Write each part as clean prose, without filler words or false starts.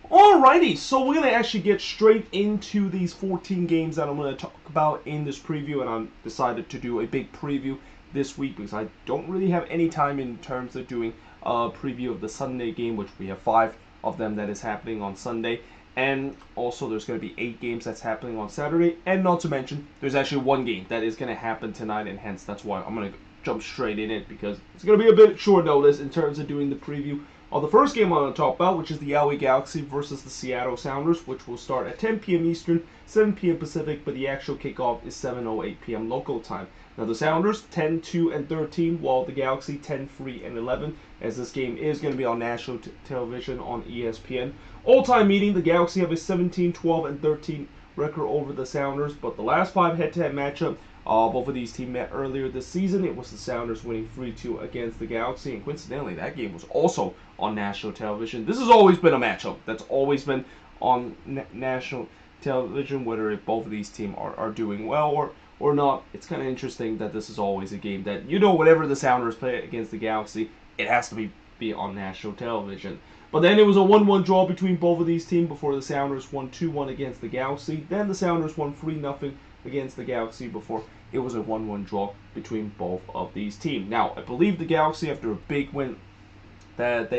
Alrighty, so we're going to actually get straight into these 14 games that I'm going to talk about in this preview, and I decided to do a big preview this week because I don't really have any time in terms of doing a preview of the Sunday game, which we have 5 of them that is happening on Sunday, and also there's going to be 8 games that's happening on Saturday, and not to mention there's actually 1 game that is going to happen tonight, and hence that's why I'm going to jump straight in it because it's going to be a bit short notice in terms of doing the preview of the first game I'm going to talk about, which is the LA Galaxy versus the Seattle Sounders, which will start at 10 p.m. Eastern, 7 p.m. Pacific, but the actual kickoff is 7:08 p.m. local time. Now the Sounders 10-2-13, while the Galaxy 10-3-11, as this game is going to be on national television on ESPN. All-time meeting, the Galaxy have a 17-12-13 record over the Sounders, but the last 5 head-to-head matchup, both of these teams met earlier this season. It was the Sounders winning 3-2 against the Galaxy, and coincidentally, that game was also on national television. This has always been a matchup that's always been on national television, whether if both of these teams are doing well or not. It's kind of interesting that this is always a game that, whenever the Sounders play against the Galaxy, it has to be on national television. But then it was a 1-1 draw between both of these teams before the Sounders won 2-1 against the Galaxy. Then the Sounders won 3-0 against the Galaxy before it was a 1-1 draw between both of these teams. Now, I believe the Galaxy, after a big win that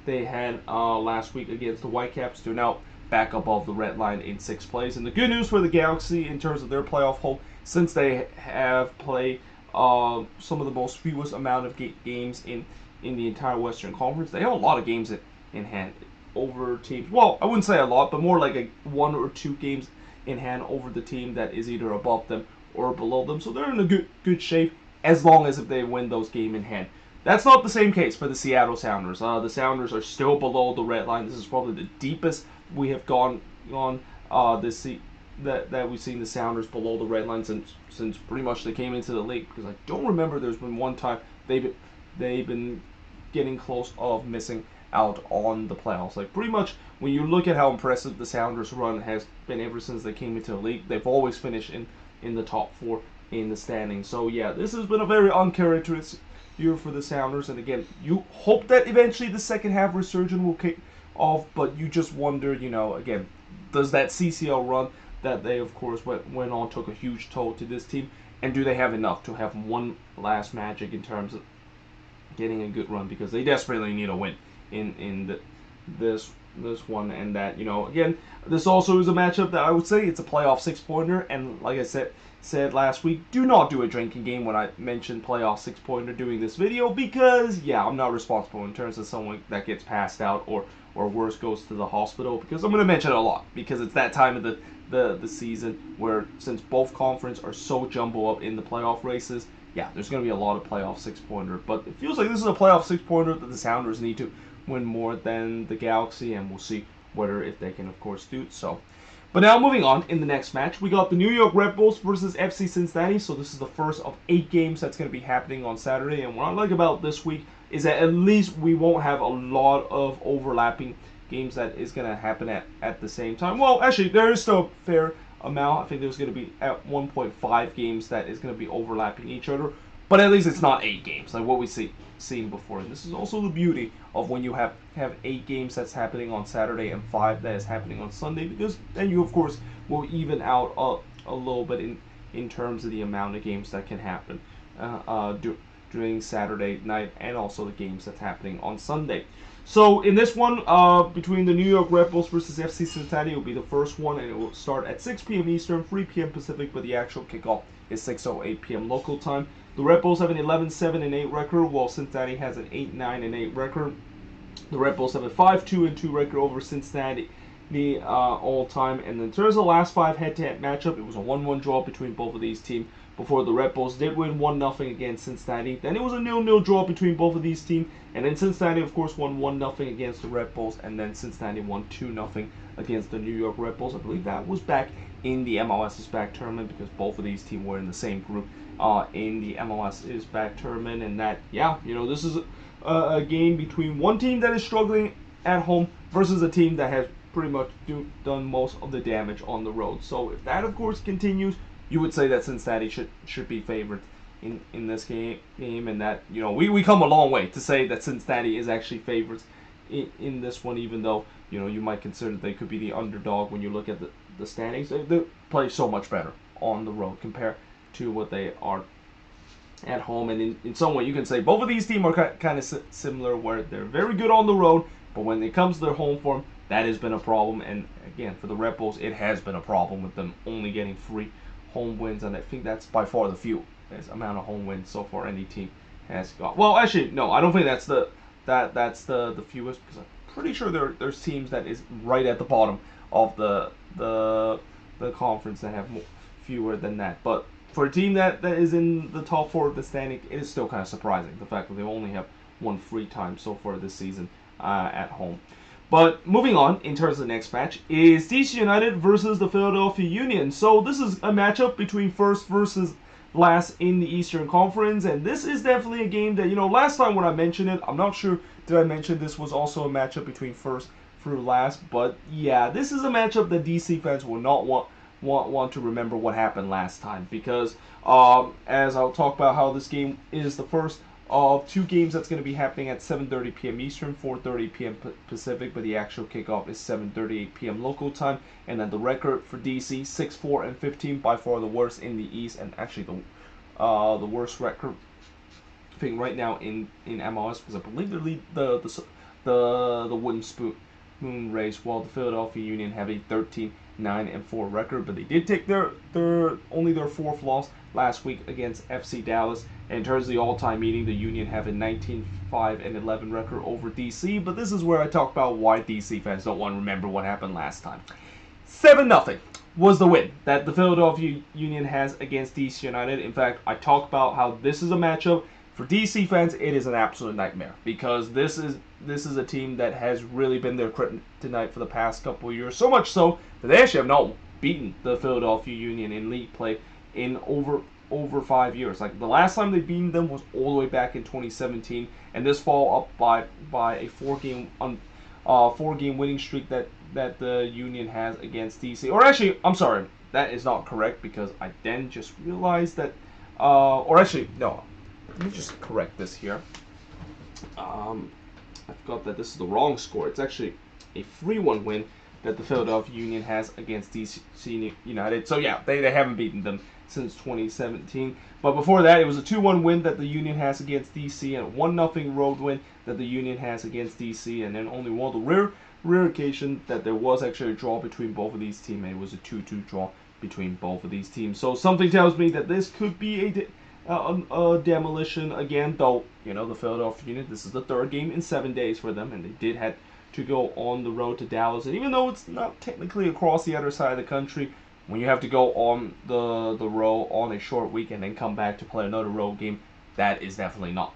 they had last week against the Whitecaps, they're now back above the red line in 6th place. And the good news for the Galaxy in terms of their playoff hope, since they have played some of the most fewest amount of games in the entire Western Conference, they have a lot of games in hand over teams. Well, I wouldn't say a lot, but more like 1 or 2 games in hand over the team that is either above them or below them. So they're in a good shape as long as if they win those games in hand. That's not the same case for the Seattle Sounders. The Sounders are still below the red line. This is probably the deepest we have gone this that we've seen the Sounders below the red line since pretty much they came into the league. Because I don't remember there's been one time they've been getting close of missing out on the playoffs. Like, pretty much when you look at how impressive the Sounders run has been ever since they came into the league, they've always finished in the top 4 in the standings. So yeah, this has been a very uncharacteristic year for the Sounders, and again, you hope that eventually the second half resurgence will kick off, but you just wonder, again, does that CCL run that they of course went on took a huge toll to this team, and do they have enough to have one last magic in terms of getting a good run, because they desperately need a win in this one. And that, again, this also is a matchup that I would say it's a playoff 6-pointer, and like I said last week, do not do a drinking game when I mentioned playoff 6-pointer doing this video, because yeah, I'm not responsible in terms of someone that gets passed out or worse, goes to the hospital, because I'm going to mention it a lot, because it's that time of the season where, since both conferences are so jumbled up in the playoff races, yeah, there's going to be a lot of playoff 6-pointer. But it feels like this is a playoff 6-pointer that the Sounders need to win more than the Galaxy, and we'll see whether if they can of course do so. But now moving on, in the next match, we got the New York Red Bulls versus FC Cincinnati. So this is the first of 8 games that's going to be happening on Saturday. And what I like about this week is that at least we won't have a lot of overlapping games that is going to happen at the same time. Well, actually, there is still a fair amount. I think there's going to be at 1.5 games that is going to be overlapping each other. But at least it's not 8 games like what we seen before. And this is also the beauty of when you have 8 games that's happening on Saturday and 5 that is happening on Sunday, because then you of course will even out a little bit in terms of the amount of games that can happen during Saturday night, and also the games that's happening on Sunday. So in this one, between the New York Red Bulls versus FC Cincinnati, it will be the first one, and it will start at 6 p.m. Eastern, 3 p.m. Pacific, but the actual kickoff is 6:08 p.m. local time. The Red Bulls have an 11-7-8 record, while Cincinnati has an 8-9-8 record. The Red Bulls have a 5-2-2 record over Cincinnati all-time. And in terms of the last 5 head-to-head matchup, it was a 1-1 draw between both of these teams before the Red Bulls did win 1-0 against Cincinnati. Then it was a 0-0 draw between both of these teams, and then Cincinnati of course won 1-0 against the Red Bulls, and then Cincinnati won 2-0 against the New York Red Bulls. I believe that was back in the MLS is Back tournament, because both of these teams were in the same group in the MLS is Back tournament. And that, yeah, this is a game between one team that is struggling at home versus a team that has pretty much done most of the damage on the road. So if that of course continues, you would say that Cincinnati should be favored in this game, and that we come a long way to say that Cincinnati is actually favorites in this one, even though you might consider they could be the underdog when you look at the standings. They play so much better on the road compared to what they are at home, and in some way you can say both of these teams are kind of similar, where they're very good on the road, but when it comes to their home form, that has been a problem. And again, for the Red Bulls, it has been a problem with them only getting 3 home wins, and I think that's by far the fewest amount of home wins so far any team has got. Well, actually, no, I don't think that's the fewest, because I'm pretty sure there's teams that is right at the bottom of the conference that have fewer than that. But for a team that is in the top 4 of the standing, it is still kind of surprising, the fact that they only have won 3 times so far this season at home. But moving on, in terms of the next match, is DC United versus the Philadelphia Union. So this is a matchup between first versus last in the Eastern Conference, and this is definitely a game that, last time when I mentioned it, I'm not sure did I mention this was also a matchup between first through last, but yeah, this is a matchup that DC fans will not want to remember what happened last time, because as I'll talk about how this game is the first of 2 games that's going to be happening at 7:30 p.m. Eastern, 4:30 p.m. Pacific, but the actual kickoff is 7:38 p.m. local time. And then the record for DC, 6-4-15, by far the worst in the East, and actually the worst record thing right now in MLS, because I believe they lead the wooden spoon race, while the Philadelphia Union have a 13-9-4 record, but they did take their only their 4th loss last week against FC Dallas. And in terms of the all-time meeting, the Union have a 19-5-11 record over DC, but this is where I talk about why DC fans don't want to remember what happened last time. 7-0 was the win that the Philadelphia Union has against DC United. In fact, I talk about how this is a matchup for DC fans. It is an absolute nightmare, because this is a team that has really been their kryptonite for the past couple of years. So much so that they actually have not beaten the Philadelphia Union in league play in over 5 years. Like, the last time they beat them was all the way back in 2017, and this fall up by a 4-game winning streak that the Union has against DC. Or actually, I'm sorry, that is not correct, because I then just realized that, or actually, no, let me just correct this here. I forgot that this is the wrong score. It's actually a 3-1 win that the Philadelphia Union has against DC United. So yeah, they haven't beaten them since 2017. But before that, it was a 2-1 win that the Union has against DC, and a 1-0 road win that the Union has against DC, and then only one of the rare occasion that there was actually a draw between both of these teams, and it was a 2-2 draw between both of these teams. So something tells me that this could be a demolition again, though, the Philadelphia Union, this is the 3rd game in 7 days for them, and they did have to go on the road to Dallas. And even though it's not technically across the other side of the country, when you have to go on the road on a short week and then come back to play another road game, that is definitely not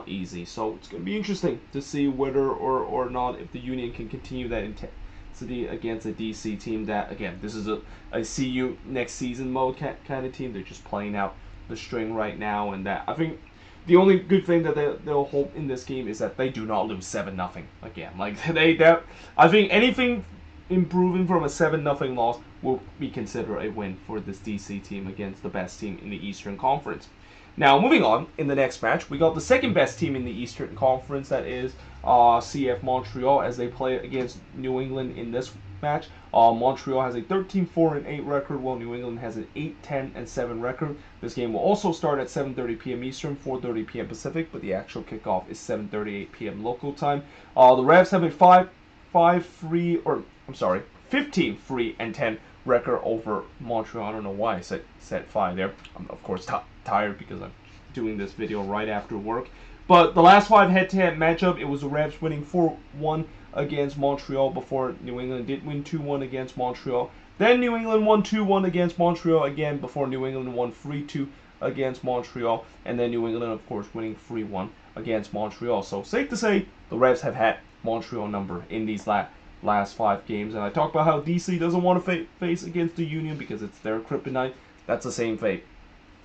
easy. So it's going to be interesting to see whether or not if the Union can continue that intensity against a DC team that, again, this is a see you next season mode kind of team. They're just playing out the string right now, and that I think the only good thing that they'll hope in this game is that they do not lose 7-0 again. Like, I think anything improving from a 7-0 loss will be considered a win for this DC team against the best team in the Eastern Conference. Now, moving on, in the next match, we got the second best team in the Eastern Conference, that is CF Montreal, as they play against New England in this match. Montreal has a 13-4-8 record, while New England has an 8-10-7 record. This game will also start at 7:30 p.m. Eastern, 4:30 p.m. Pacific, but the actual kickoff is 7:38 p.m. local time. The Revs have a 15-3-10 record over Montreal. I don't know why I said 5 there. I'm of course tired because I'm doing this video right after work. But the last 5 head-to-head matchup, it was the Revs winning 4-1 against Montreal before New England did win 2-1 against Montreal. Then New England won 2-1 against Montreal again before New England won 3-2 against Montreal. And then New England, of course, winning 3-1 against Montreal. So safe to say the Revs have had Montreal number in these last 5 games. And I talked about how DC doesn't want to face against the Union because it's their kryptonite. That's the same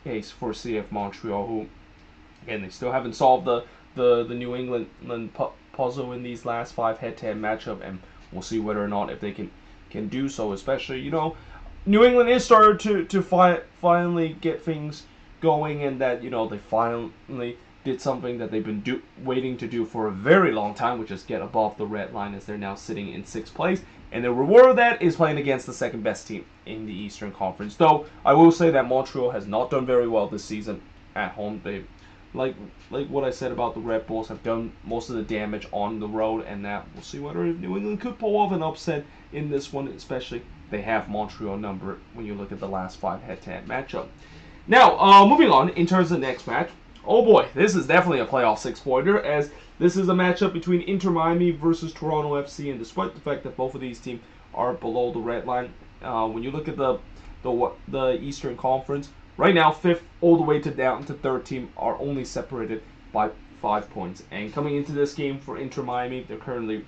case for CF Montreal, who, again, they still haven't solved the New England puzzle in these last 5 head-to-head matchup, and we'll see whether or not if they can do so. Especially, New England is starting to finally get things going, and that they finally did something that they've been waiting to do for a very long time, which is get above the red line, as they're now sitting in 6th place. And the reward of that is playing against the second best team in the Eastern Conference. Though I will say that Montreal has not done very well this season at home. They, like what I said about the Red Bulls, have done most of the damage on the road, and that we'll see whether New England could pull off an upset in this one. Especially they have Montreal numbered when you look at the last 5 head-to-head matchup. Now, moving on in terms of the next match. Oh boy, this is definitely a playoff 6-pointer, as this is a matchup between Inter Miami versus Toronto FC, and despite the fact that both of these teams are below the red line, when you look at the Eastern Conference, right now 5th all the way down to 3rd team are only separated by 5 points. And coming into this game for Inter Miami, they're currently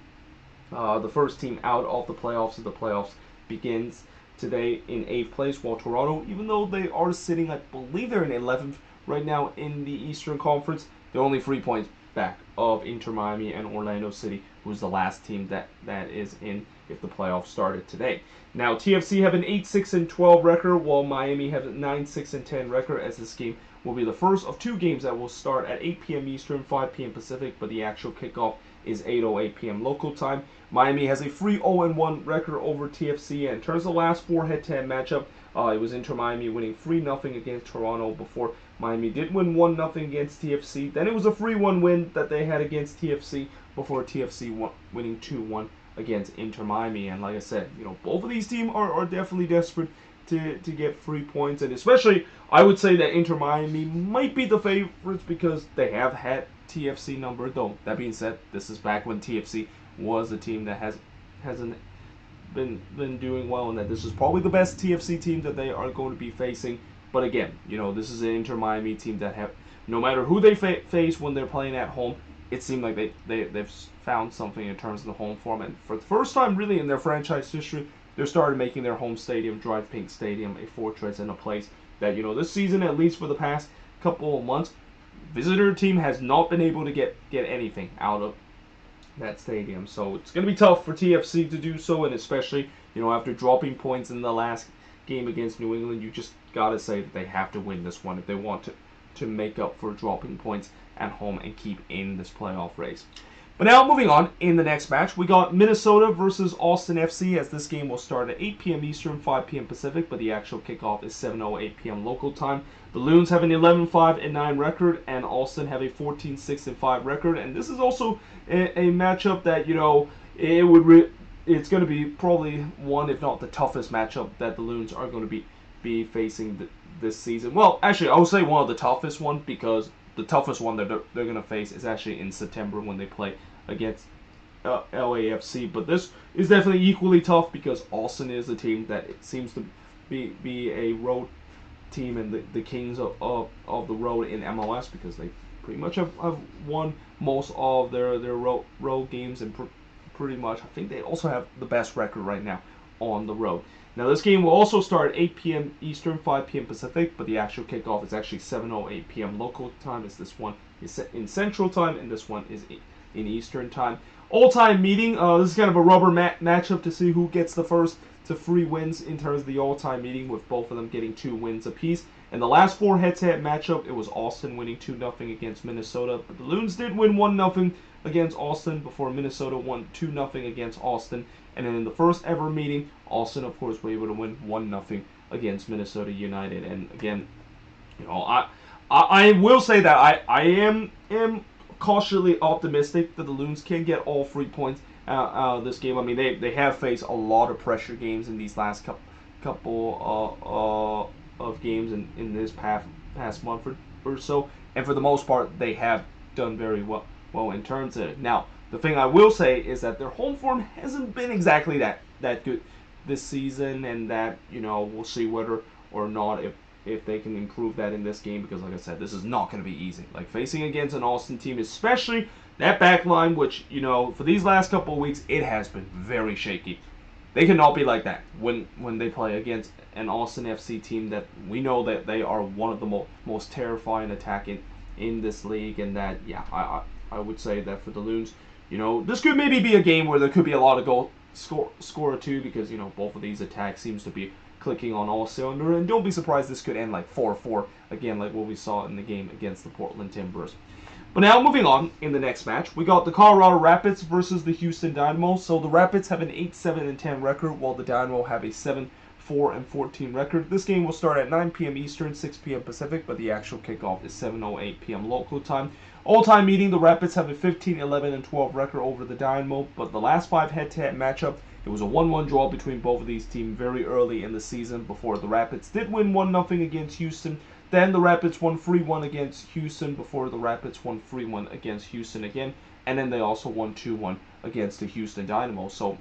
the first team out of the playoffs, as the playoffs begins today in 8th place, while Toronto, even though they are sitting, I believe they're in 11th right now in the Eastern Conference, they're only 3 points back of Inter Miami and Orlando City, who's the last team that is in if the playoffs started today. Now, TFC have an 8-6-12 record, while Miami have a 9-6-10 record, as this game will be the first of 2 games that will start at 8 p.m. Eastern, 5 p.m. Pacific, but the actual kickoff is 8:08 p.m. local time. Miami has a 3-0-1 record over TFC, and in terms of the last 4 head-to-head matchup, it was Inter Miami winning 3-0 against Toronto before Miami did win 1-0 against TFC. Then it was a 3-1 win that they had against TFC before TFC winning 2-1 against Inter Miami. And like I said, both of these teams are definitely desperate to get 3 points, and especially I would say that Inter Miami might be the favorites because they have had TFC numbered. Though that being said, this is back when TFC was a team that hasn't been doing well, and that this is probably the best TFC team that they are going to be facing. But again, this is an Inter Miami team that have, no matter who they face when they're playing at home, it seemed like they've found something in terms of the home form. And for the first time really in their franchise history, they're starting making their home stadium, Drive Pink Stadium, a fortress and a place that, this season, at least for the past couple of months, visitor team has not been able to get anything out of that stadium. So it's going to be tough for TFC to do so, and especially, after dropping points in the last game against New England, you just got to say that they have to win this one if they want to make up for dropping points at home and keep in this playoff race. But now, moving on, in the next match, we got Minnesota versus Austin FC, as this game will start at 8 p.m. Eastern, 5 p.m. Pacific, but the actual kickoff is 7:08 p.m. local time. The Loons have an 11-5-9 record, and Austin have a 14-6-5 record, and this is also a matchup that, it's going to be probably one, if not the toughest matchup that the Loons are going to be facing this season. Well, actually, I would say one of the toughest one, because the toughest one that they're going to face is actually in September when they play against LAFC. But this is definitely equally tough because Austin is a team that it seems to be a road team and the kings of the road in MLS, because they pretty much have won most of their road games, and pretty much I think they also have the best record right now on the road. Now, this game will also start at 8 p.m. Eastern, 5 p.m. Pacific, but the actual kickoff is actually 7:08 p.m. local time, as this one is in Central Time and this one is in Eastern Time. All-time meeting. This is kind of a rubber matchup to see who gets the first to 3 wins in terms of the all-time meeting, with both of them getting 2 wins apiece. In the last 4 head-to-head matchup, it was Austin winning 2-0 against Minnesota, but the Loons did win 1-0 against Austin before Minnesota won 2-0 against Austin. And then in the first ever meeting, Austin, of course, were able to win 1-0 against Minnesota United. And again, I will say that I am cautiously optimistic that the Loons can get all 3 points out of this game. I mean, they have faced a lot of pressure games in these last couple of games in this past month or so, and for the most part, they have done very well in terms of it. Now, the thing I will say is that their home form hasn't been exactly that good this season, and that, we'll see whether or not if they can improve that in this game, because like I said, this is not going to be easy. Like, facing against an Austin team, especially that back line, which, for these last couple of weeks, it has been very shaky. They cannot be like that when they play against an Austin FC team that we know that they are one of the most terrifying attack in this league, and that, yeah, I would say that for the Loons, this could maybe be a game where there could be a lot of goal score or 2, because, both of these attacks seems to be clicking on all cylinder, and don't be surprised this could end like 4-4 again, like what we saw in the game against the Portland Timbers. But now moving on in the next match, we got the Colorado Rapids versus the Houston Dynamo. So the Rapids have an 8-7-10 record, while the Dynamo have a 7-4-14 record. This game will start at 9 p.m. Eastern, 6 p.m. Pacific, but the actual kickoff is 7:08 p.m. local time. All-time meeting, the Rapids have a 15-11-12 record over the Dynamo, but the last 5 head-to-head matchup, it was a 1-1 draw between both of these teams very early in the season before the Rapids did win 1-0 against Houston. Then the Rapids won 3-1 against Houston before the Rapids won 3-1 against Houston again. And then they also won 2-1 against the Houston Dynamo. So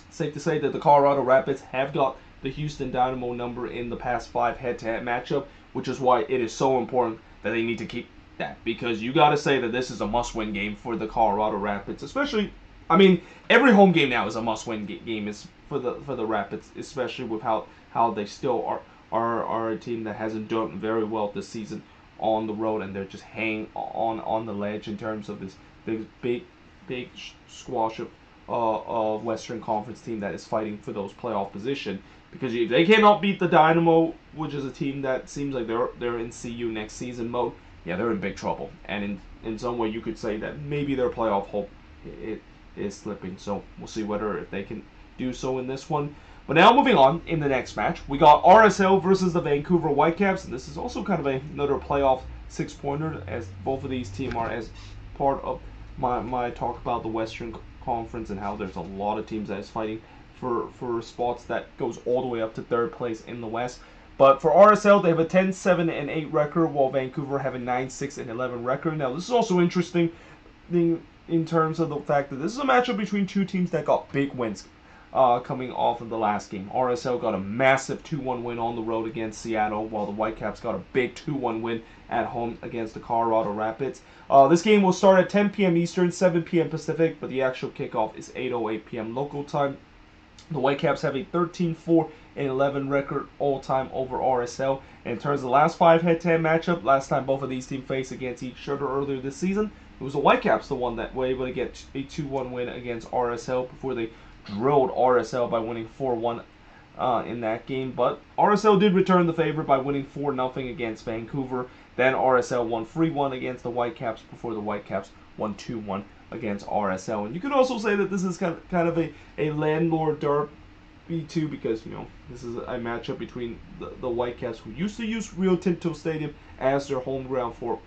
safe to say that the Colorado Rapids have got the Houston Dynamo number in the past 5 head-to-head matchup, which is why it is so important that they need to keep that. Because you got to say that this is a must-win game for the Colorado Rapids, especially, I mean, every home game now is a must-win game is for the Rapids, especially with how they still are a team that hasn't done very well this season on the road, and they're just hanging on the ledge in terms of this big squash of Western Conference team that is fighting for those playoff position. Because if they cannot beat the Dynamo, which is a team that seems like they're in CU next season mode, yeah, they're in big trouble. And in some way, you could say that maybe their playoff hope is slipping. So we'll see if they can do so in this one. But now moving on in the next match, we got RSL versus the Vancouver Whitecaps, and this is also kind of another playoff 6-pointer, as both of these teams are as part of my talk about the Western Conference and how there's a lot of teams that is fighting for spots that goes all the way up to 3rd place in the West. But for RSL, they have a 10-7-8 record, while Vancouver have a 9-6-11 record. Now, this is also interesting in terms of the fact that this is a matchup between two teams that got big wins coming off of the last game. RSL got a massive 2-1 win on the road against Seattle, while the Whitecaps got a big 2-1 win at home against the Colorado Rapids. This game will start at 10 p.m. Eastern, 7 p.m. Pacific, but the actual kickoff is 8:08 p.m. local time. The Whitecaps have a 13-4-11 record all-time over RSL. And in terms of the last 5 head-to-head matchup, last time both of these teams faced against each other earlier this season, it was the Whitecaps the one that were able to get a 2-1 win against RSL before they drilled RSL by winning 4-1 in that game. But RSL did return the favor by winning 4-0 against Vancouver. Then RSL won 3-1 against the Whitecaps before the Whitecaps won 2-1 against RSL. And you could also say that this is kind of a landlord derby too, because, you know, this is a matchup between the Whitecaps, who used to use Rio Tinto Stadium as their home ground for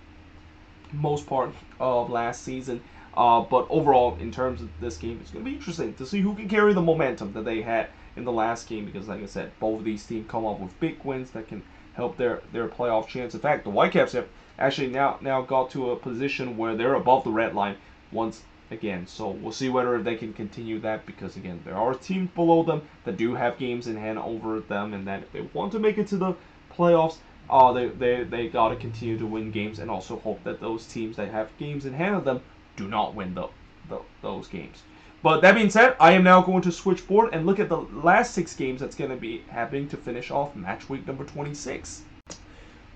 most part of last season. But overall, in terms of this game, it's going to be interesting to see who can carry the momentum that they had in the last game, because, like I said, both of these teams come up with big wins that can help their playoff chance. In fact, the Whitecaps have actually now got to a position where they're above the red line once again. So we'll see whether they can continue that, because, again, there are teams below them that do have games in hand over them, and that if they want to make it to the playoffs, they got to continue to win games, and also hope that those teams that have games in hand of them do not win those games. But that being said, I am now going to switch board and look at the last 6 games that's going to be happening to finish off match week number 26.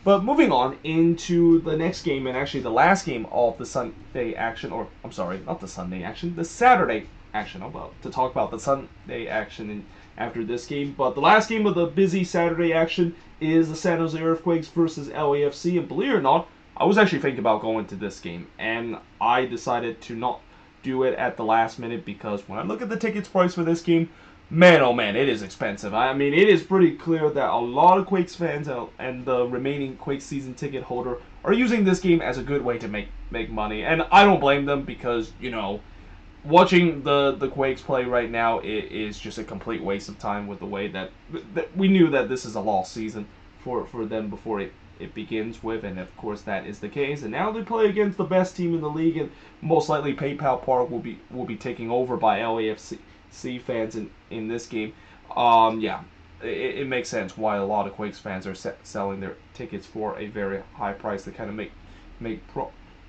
But moving on into the next game, and actually the last game of the Sunday action, or I'm sorry, not the Sunday action, the Saturday action. I'm about to talk about the Sunday action after this game. But the last game of the busy Saturday action is the San Jose Earthquakes versus LAFC. And believe it or not, I was actually thinking about going to this game, and I decided to not do it at the last minute, because when I look at the tickets price for this game, man, oh man, it is expensive. I mean, it is pretty clear that a lot of Quakes fans and the remaining Quakes season ticket holder are using this game as a good way to make money. And I don't blame them, because, you know, watching the Quakes play right now, it is just a complete waste of time with the way that we knew that this is a lost season for them before it begins with, and of course that is the case. And now they play against the best team in the league, and most likely PayPal Park will be taken over by LAFC fans in this game. Yeah, it makes sense why a lot of Quakes fans are selling their tickets for a very high price to kind of make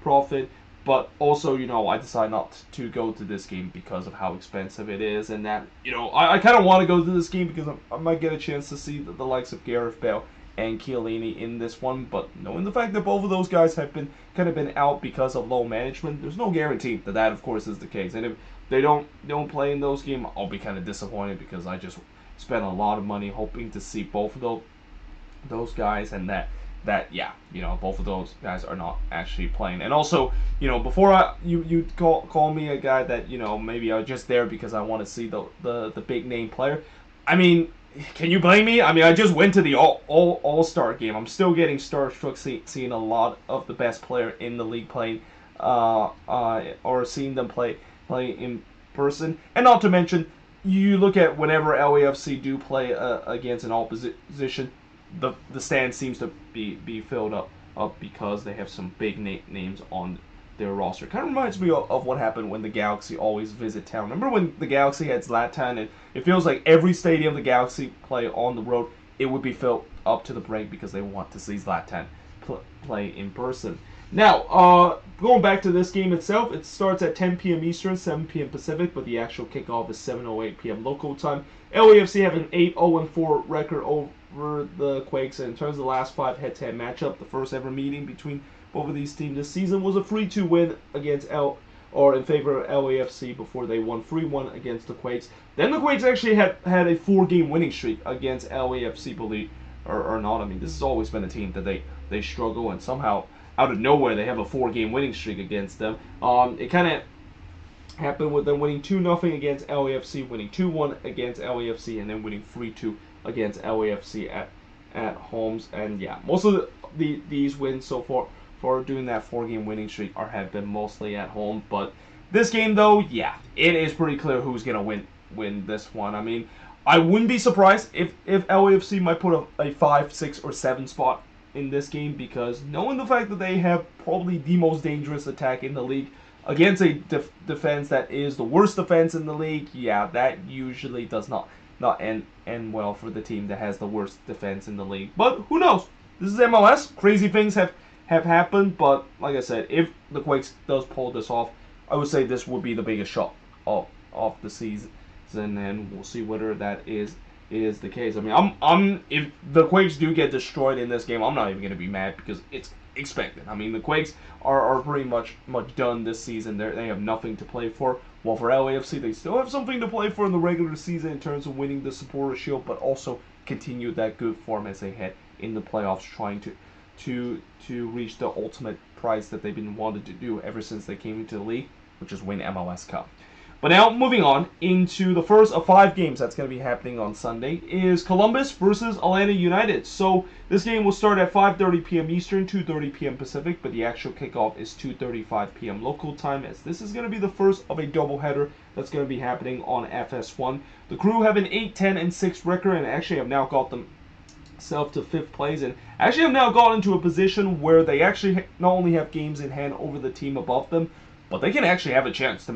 profit. But also, you know, I decided not to go to this game because of how expensive it is, and that, you know, I kind of want to go to this game because I might get a chance to see the likes of Gareth Bale and Chiellini in this one. But knowing the fact that both of those guys have been out because of low management, there's no guarantee that of course is the case. And if they don't play in those games, I'll be kind of disappointed, because I just spent a lot of money hoping to see both of those guys, and that that yeah, both of those guys are not actually playing. And also, before you call me a guy that maybe I was just there because I want to see the big name player. I mean, can you blame me? I mean, I just went to the All-Star game. I'm still getting starstruck seeing a lot of the best player in the league playing, or seeing them play in person. And not to mention, you look at whenever LAFC do play against an opposition, the stand seems to be filled up because they have some big names on their roster. Kind of reminds me of what happened when the Galaxy always visit town. Remember when the Galaxy had Zlatan, and it feels like every stadium the Galaxy play on the road, it would be filled up to the brink because they want to see Zlatan play in person. Now, going back to this game itself, it starts at 10 p.m. Eastern, 7 p.m. Pacific, but the actual kickoff is 7:08 p.m. local time. LAFC have an 8-0-4 record over the Quakes, and in terms of the last 5 head-to-head matchup, the first ever meeting between both of these teams this season was a 3-2 win against in favor of LAFC before they won 3-1 against the Quakes. Then the Quakes actually had a 4-game winning streak against LAFC, believe or not. I mean, this has always been a team that they struggle, and somehow out of nowhere they have a 4-game winning streak against them. It kind of happened with them winning 2-0 against LAFC, winning 2-1 against LAFC, and then winning 3-2 against LAFC at homes. And yeah, most of these wins so far for doing that 4-game winning streak have been mostly at home. But this game, though, yeah, it is pretty clear who's gonna win this one. I mean, I wouldn't be surprised if LAFC might put a 5, 6, or 7 spot in this game, because knowing the fact that they have probably the most dangerous attack in the league against a defense that is the worst defense in the league, yeah, that usually does not end well for the team that has the worst defense in the league. But who knows? This is MLS. Crazy things have happened, but like I said, if the Quakes does pull this off, I would say this would be the biggest shot of the season, and we'll see whether that is the case. I mean, I'm if the Quakes do get destroyed in this game, I'm not even going to be mad because it's expected. I mean, the Quakes are pretty much done this season. They have nothing to play for. While for LAFC, they still have something to play for in the regular season in terms of winning the Supporters' Shield, but also continue that good form as they head in the playoffs, trying to reach the ultimate prize that they've been wanted to do ever since they came into the league, which is win MLS Cup. But now, moving on into the first of 5 games that's going to be happening on Sunday is Columbus versus Atlanta United. So this game will start at 5:30 p.m. Eastern, 2:30 p.m. Pacific, but the actual kickoff is 2:35 p.m. local time, as this is going to be the first of a doubleheader that's going to be happening on FS1. The Crew have an 8-10-6 record and actually have now got themselves to 5th place, and actually have now gotten into a position where they actually not only have games in hand over the team above them, but they can actually have a chance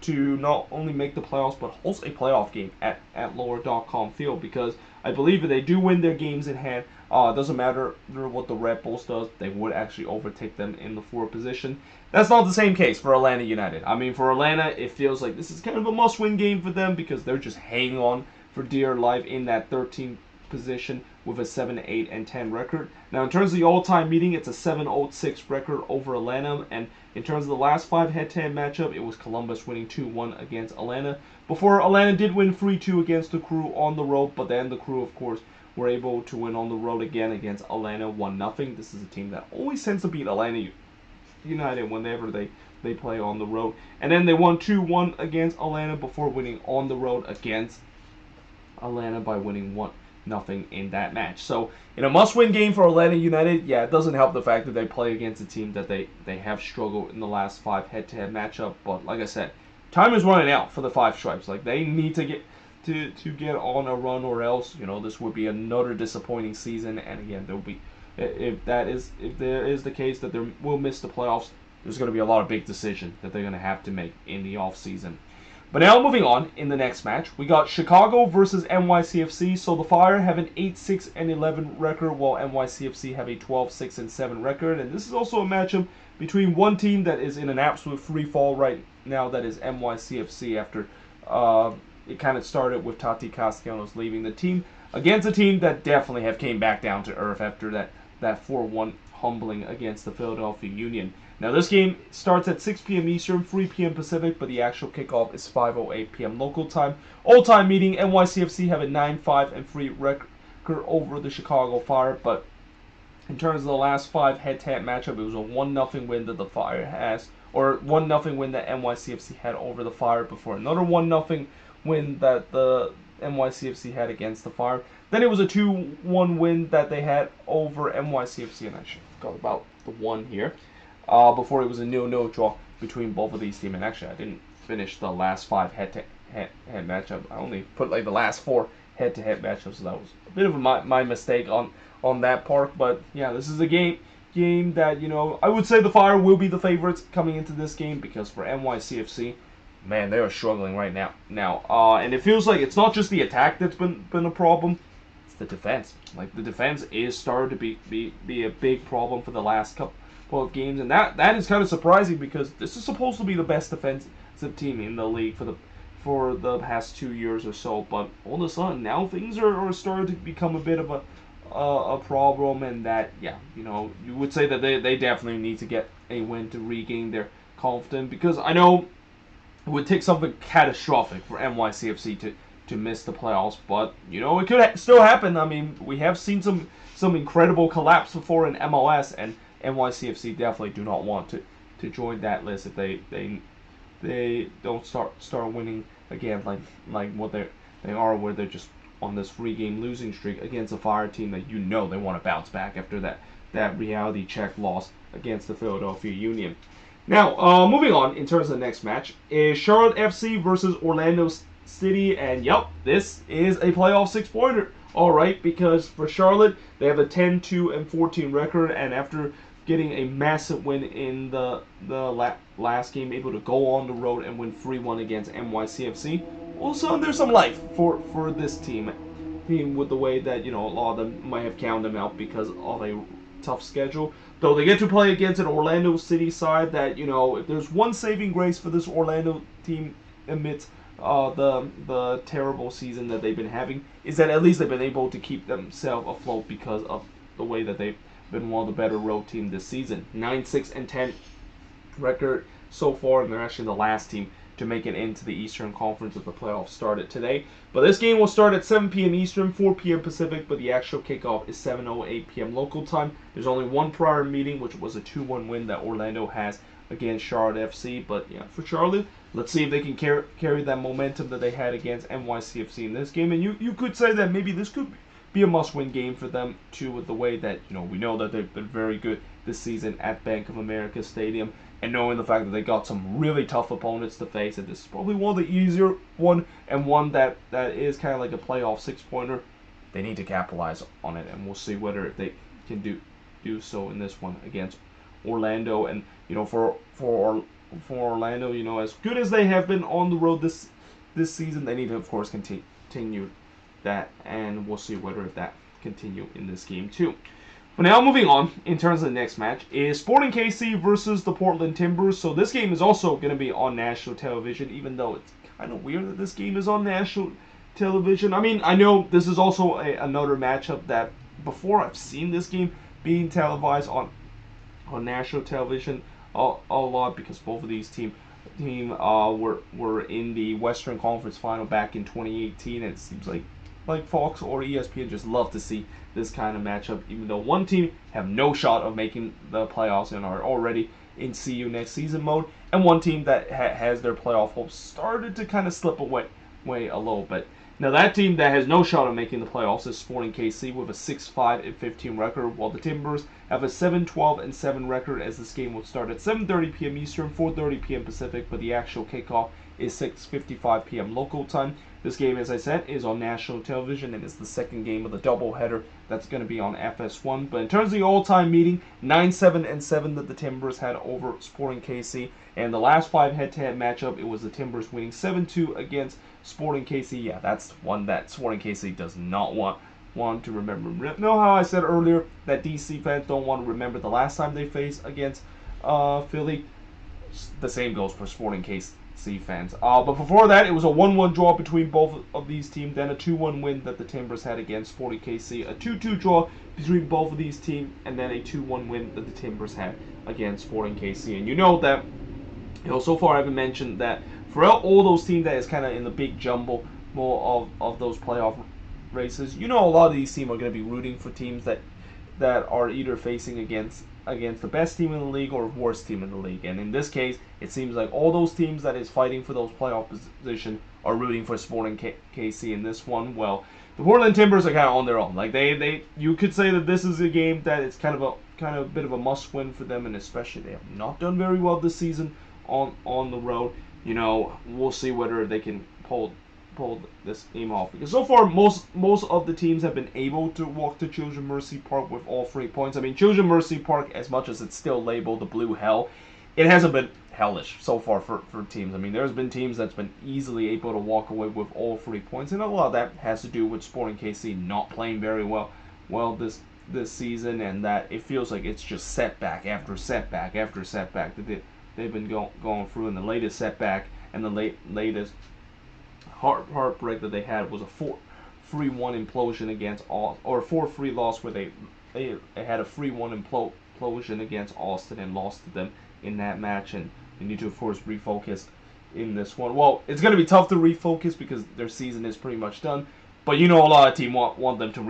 to not only make the playoffs, but host a playoff game at Lower.com Field, because I believe if they do win their games in hand, doesn't matter what the Red Bulls does, they would actually overtake them in the 4th position. That's not the same case for Atlanta United. I mean, for Atlanta, it feels like this is kind of a must-win game for them because they're just hanging on for dear life in that 13th position with a 7-8-10 record. Now, in terms of the all-time meeting, it's a 7-0-6 record over Atlanta, and in terms of the last 5 head-to-head matchup, it was Columbus winning 2-1 against Atlanta, before Atlanta did win 3-2 against the Crew on the road, but then the Crew, of course, were able to win on the road again against Atlanta 1-0. This is a team that always tends to beat Atlanta United whenever they play on the road. And then they won 2-1 against Atlanta before winning on the road against Atlanta by winning 1-0 in that match. So in a must-win game for Atlanta United, yeah, it doesn't help the fact that they play against a team that they have struggled in the last 5 head-to-head matchup. But like I said, time is running out for the Five Stripes. Like, they need to get on a run, or else this would be another disappointing season. And again, there'll be if there is the case that they will miss the playoffs, there's going to be a lot of big decisions that they're going to have to make in the off season. But now moving on, in the next match, we got Chicago versus NYCFC. So the Fire have an 8-6-11 record, while NYCFC have a 12-6-7 record. And this is also a matchup between one team that is in an absolute free fall right now, that is NYCFC, after it kind of started with Tati Castellanos leaving the team, against a team that definitely have came back down to earth after that 4-1 humbling against the Philadelphia Union. Now, this game starts at 6 p.m. Eastern, 3 p.m. Pacific, but the actual kickoff is 5:08 p.m. local time. All-time meeting, NYCFC have a 9-5-3 record over the Chicago Fire, but In terms of the last 5 head-to-head matchup, it was a 1-0 win that the Fire has, or 1-0 win that NYCFC had over the Fire before another 1-0 win that the NYCFC had against the Fire. Then it was a 2-1 win that they had over NYCFC, and I should forgot about the 1 here. Before it was a 0-0 draw between both of these teams. And actually, I didn't finish the last 5 head-to-head matchup. I only put like the last 4 head-to-head matchups, so that was a bit of my mistake on that part. But yeah, this is a game that, you know, I would say the Fire will be the favorites coming into this game, because for NYCFC, man, they are struggling right now. And it feels like it's not just the attack that's been a problem, it's the defense. Like, the defense is starting to be a big problem for the last couple of games, and that is kind of surprising, because this is supposed to be the best defensive team in the league for the past 2 years or so. But all of a sudden now things are starting to become a bit of a problem, and that, yeah, you know, you would say that they definitely need to get a win to regain their confidence, because I know it would take something catastrophic for NYCFC to miss the playoffs, but, you know, it could still happen. I mean, we have seen some incredible collapse before in MLS, and NYCFC definitely do not want to join that list if they don't start winning again, like what they are, where they're just on this 3-game losing streak against a Fire team that, you know, they want to bounce back after that reality check loss against the Philadelphia Union. Now, moving on, in terms of the next match, is Charlotte FC versus Orlando City, and yep, this is a playoff 6-pointer. Alright, because for Charlotte, they have a 10-2-14 record, and after getting a massive win in the last game, able to go on the road and win 3-1 against NYCFC. Also, there's some life for this team with the way that, you know, a lot of them might have counted them out because of a tough schedule. Though they get to play against an Orlando City side that, you know, if there's one saving grace for this Orlando team amidst the terrible season that they've been having, is that at least they've been able to keep themselves afloat because of the way that they've been one of the better road team this season. 9-6-10 record so far, and they're actually the last team to make it into the Eastern Conference if the playoffs started today. But this game will start at 7 p.m. Eastern, 4 p.m. Pacific, but the actual kickoff is 7:08 p.m. local time. There's only one prior meeting, which was a 2-1 win that Orlando has against Charlotte FC. But yeah, for Charlotte, let's see if they can carry that momentum that they had against NYCFC in this game. And you could say that maybe this could be a must-win game for them too, with the way that, you know, we know that they've been very good this season at Bank of America Stadium, and knowing the fact that they got some really tough opponents to face, and this is probably one of the easier one, and one that is kind of like a playoff 6-pointer. They need to capitalize on it, and we'll see whether if they can do so in this one against Orlando. And, you know, for Orlando, you know, as good as they have been on the road this season, they need to, of course, continue that, and we'll see whether if that continue in this game too. But now, moving on, in terms of the next match, is Sporting KC versus the Portland Timbers. So this game is also going to be on national television, even though it's kind of weird that this game is on national television. I mean, I know this is also another matchup that before I've seen this game being televised on national television a lot, because both of these team were in the Western Conference Final back in 2018, and it seems like Fox or ESPN just love to see this kind of matchup, even though one team have no shot of making the playoffs and are already in see you next season mode, and one team that has their playoff hopes started to kind of slip away a little bit. Now, that team that has no shot of making the playoffs is Sporting KC with a 6-5-15 record, while the Timbers have a 7-12-7 record, as this game will start at 7:30 p.m. Eastern, 4:30 p.m. Pacific, but the actual kickoff is 6:55 p.m. local time. This game, as I said, is on national television, and it's the second game of the doubleheader that's going to be on FS1. But in terms of the all-time meeting, 9-7-7 that the Timbers had over Sporting KC, and the last 5 head-to-head matchup, it was the Timbers winning 7-2 against Sporting KC. Yeah, that's one that Sporting KC does not want to remember. Know how I said earlier that DC fans don't want to remember the last time they faced against Philly? The same goes for Sporting KC fans. But before that, it was a 1-1 draw between both of these teams, then a 2-1 win that the Timbers had against Sporting KC, a 2-2 draw between both of these teams, and then a 2-1 win that the Timbers had against Sporting KC. And you know that, you know, so far I haven't mentioned that for all those teams that is kind of in the big jumble more of those playoff races, you know, a lot of these teams are going to be rooting for teams that that are either facing against the best team in the league or worst team in the league. And in this case, it seems like all those teams that is fighting for those playoff position are rooting for Sporting KC in this one. Well, the Portland Timbers are kind of on their own. Like you could say that this is a game that it's kind of a bit of a must-win for them, and especially they have not done very well this season on the road. You know, we'll see whether they can pull this game off, because so far most of the teams have been able to walk to Children's Mercy Park with all 3 points. I mean, Children's Mercy Park, as much as it's still labeled the blue hell, it hasn't been hellish so far for teams. I mean, there's been teams that's been easily able to walk away with all 3 points, and a lot of that has to do with Sporting KC not playing very well this season, and that it feels like it's just setback after setback after setback that they've been going through. And the latest setback and the latest heartbreak that they had was a 4-3-1 implosion against or 4-3 loss where they had a 3-1 implosion against Austin and lost to them in that match. And they need to, of course, refocus in this one. Well, it's going to be tough to refocus because their season is pretty much done, but you know, a lot of teams want them to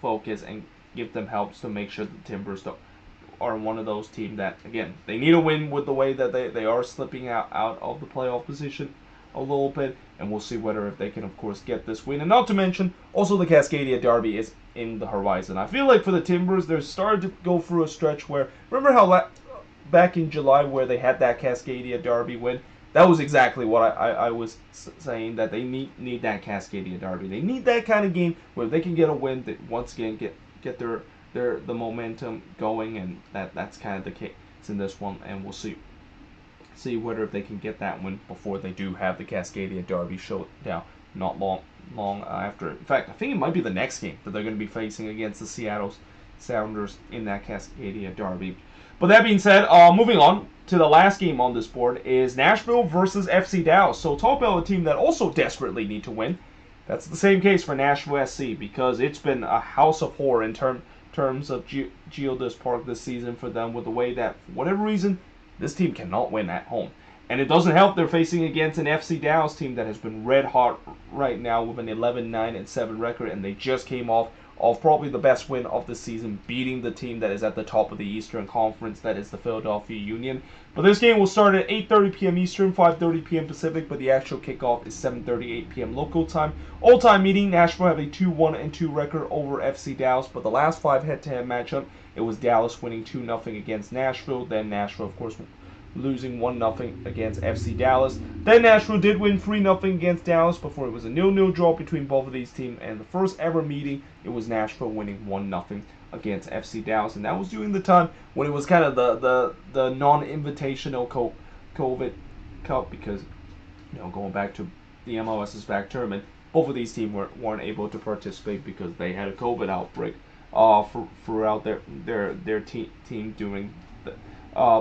refocus and give them helps to make sure the Timbers are one of those teams that, again, they need a win with the way that they are slipping out of the playoff position a little bit, and we'll see whether if they can, of course, get this win. And not to mention, also the Cascadia Derby is in the horizon. I feel like for the Timbers, they're starting to go through a stretch where, remember how back in July where they had that Cascadia Derby win? That was exactly what I was saying, that they need that Cascadia Derby. They need that kind of game where they can get a win that once again get the momentum going, and that's kind of the case in this one. And we'll see whether if they can get that win before they do have the Cascadia Derby showdown not long after. In fact, I think it might be the next game that they're going to be facing against the Seattle Sounders in that Cascadia Derby. But that being said, moving on to the last game on this board is Nashville versus FC Dallas. So talk about a team that also desperately need to win. That's the same case for Nashville SC, because it's been a house of horror in terms of Geodis Park this season for them, with the way that, for whatever reason, this team cannot win at home. And it doesn't help they're facing against an FC Dallas team that has been red hot right now with an 11-9-7 record, and they just came off probably the best win of the season, beating the team that is at the top of the Eastern Conference, that is the Philadelphia Union. But this game will start at 8:30 p.m. Eastern, 5:30 p.m. Pacific, but the actual kickoff is 7:38 p.m. local time. All-time meeting, Nashville have a 2-1-2 record over FC Dallas, but the last 5 head-to-head matchup, it was Dallas winning 2-0 against Nashville. Then Nashville, of course, losing 1-0 against FC Dallas. Then Nashville did win 3-0 against Dallas before it was a 0-0 draw between both of these teams. And the first ever meeting, it was Nashville winning 1-0 against FC Dallas. And that was during the time when it was kind of the non-invitational COVID Cup, because, you know, going back to the MLS's back tournament, both of these teams weren't able to participate because they had a COVID outbreak throughout their team during the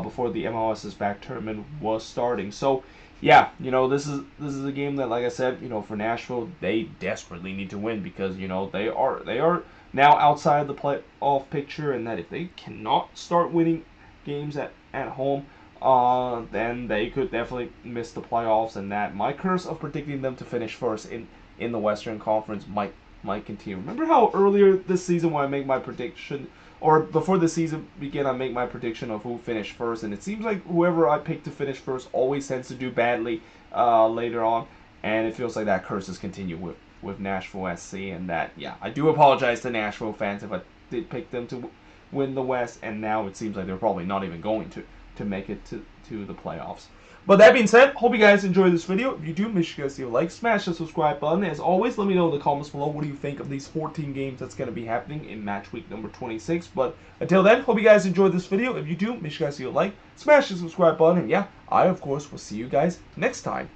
before the MLS's back tournament was starting. So yeah, you know, this is a game that, like I said, you know, for Nashville, they desperately need to win, because, you know, they are now outside the playoff picture, and that if they cannot start winning games at home, then they could definitely miss the playoffs, and that my curse of predicting them to finish first in the Western Conference might continue. Remember how earlier this season when I make my prediction, or before the season began, I make my prediction of who finished first, and it seems like whoever I pick to finish first always tends to do badly later on, and it feels like that curse has continued with Nashville SC, and that, yeah, I do apologize to Nashville fans if I did pick them to win the West, and now it seems like they're probably not even going to make it to the playoffs. But that being said, hope you guys enjoyed this video. If you do, make sure you guys leave a like, smash the subscribe button. As always, let me know in the comments below what do you think of these 14 games that's going to be happening in match week number 26. But until then, hope you guys enjoyed this video. If you do, make sure you guys leave a like, smash the subscribe button, and yeah, I, of course, will see you guys next time.